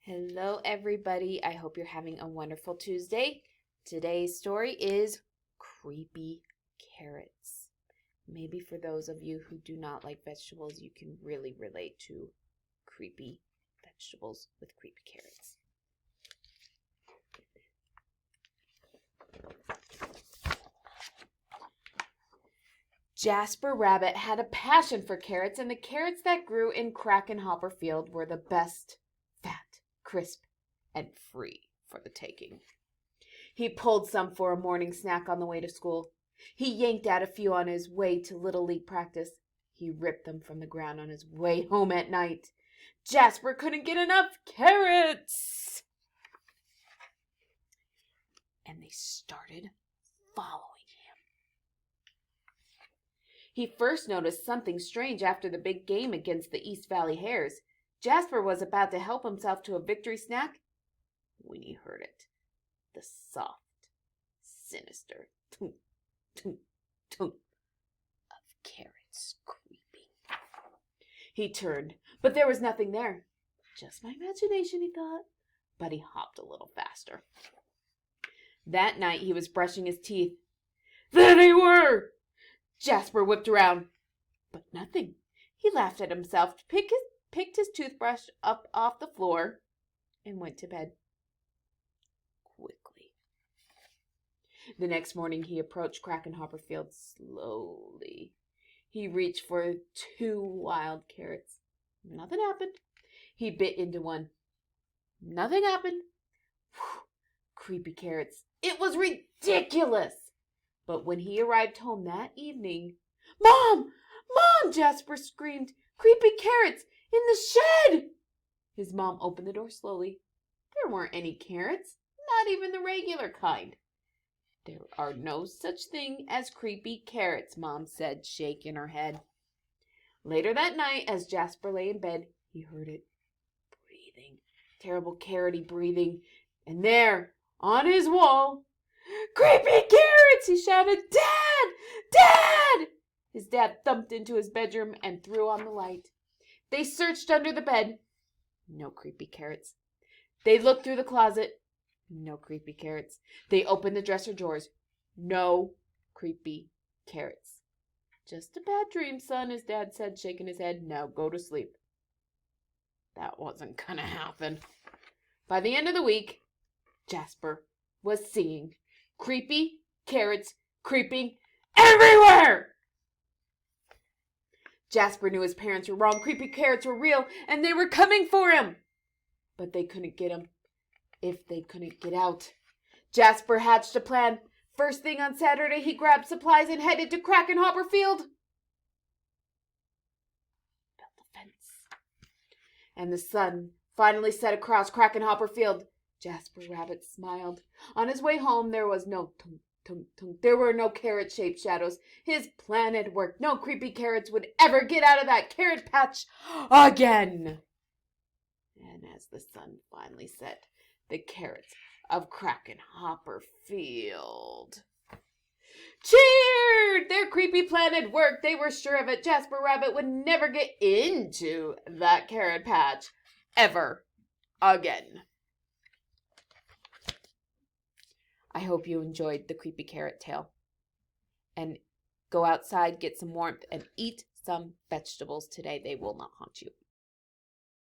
Hello, everybody. I hope you're having a wonderful Tuesday. Today's story is Creepy Carrots. Maybe for those of you who do not like vegetables, you can really relate to creepy vegetables with creepy carrots. Jasper Rabbit had a passion for carrots, and the carrots that grew in Krakenhopper Field were the best, fat, crisp, and free for the taking. He pulled some for a morning snack on the way to school. He yanked out a few on his way to Little League practice. He ripped them from the ground on his way home at night. Jasper couldn't get enough carrots! And they started following him. He first noticed something strange after the big game against the East Valley Hares. Jasper was about to help himself to a victory snack when he heard it. The soft, sinister tunk, tunk, tunk of carrots creeping. He turned, but there was nothing there. Just my imagination, he thought, but he hopped a little faster. That night he was brushing his teeth. There they were! Jasper whipped around, but nothing. He laughed at himself, picked his toothbrush up off the floor, and went to bed quickly. The next morning he approached Krakenhopper Field slowly. He reached for 2 wild carrots. Nothing happened. He bit into one. Nothing happened. Whew, creepy carrots. It was ridiculous. But when he arrived home that evening, Mom! Mom! Jasper screamed. Creepy carrots in the shed! His mom opened the door slowly. There weren't any carrots, not even the regular kind. There are no such thing as creepy carrots, Mom said, shaking her head. Later that night, as Jasper lay in bed, he heard it breathing, terrible carroty breathing. And there, on his wall, Creepy carrots! He shouted, Dad! Dad! His dad thumped into his bedroom and threw on the light. They searched under the bed. No creepy carrots. They looked through the closet. No creepy carrots. They opened the dresser drawers. No creepy carrots. Just a bad dream, son, his dad said, shaking his head. Now go to sleep. That wasn't gonna happen. By the end of the week, Jasper was seeing creepy carrots creeping everywhere! Jasper knew his parents were wrong. Creepy carrots were real, and they were coming for him. But they couldn't get him if they couldn't get out. Jasper hatched a plan. First thing on Saturday, he grabbed supplies and headed to Krakenhopper Field. Built a fence. And the sun finally set across Krakenhopper Field. Jasper Rabbit smiled. On his way home, there was no tunk, tunk, tunk. There were no carrot-shaped shadows. His plan had worked. No creepy carrots would ever get out of that carrot patch again. And as the sun finally set, the carrots of Krakenhopper Field cheered! Their creepy plan had worked. They were sure of it. Jasper Rabbit would never get into that carrot patch ever again. I hope you enjoyed the creepy carrot tale. And go outside, get some warmth, and eat some vegetables today. They will not haunt you.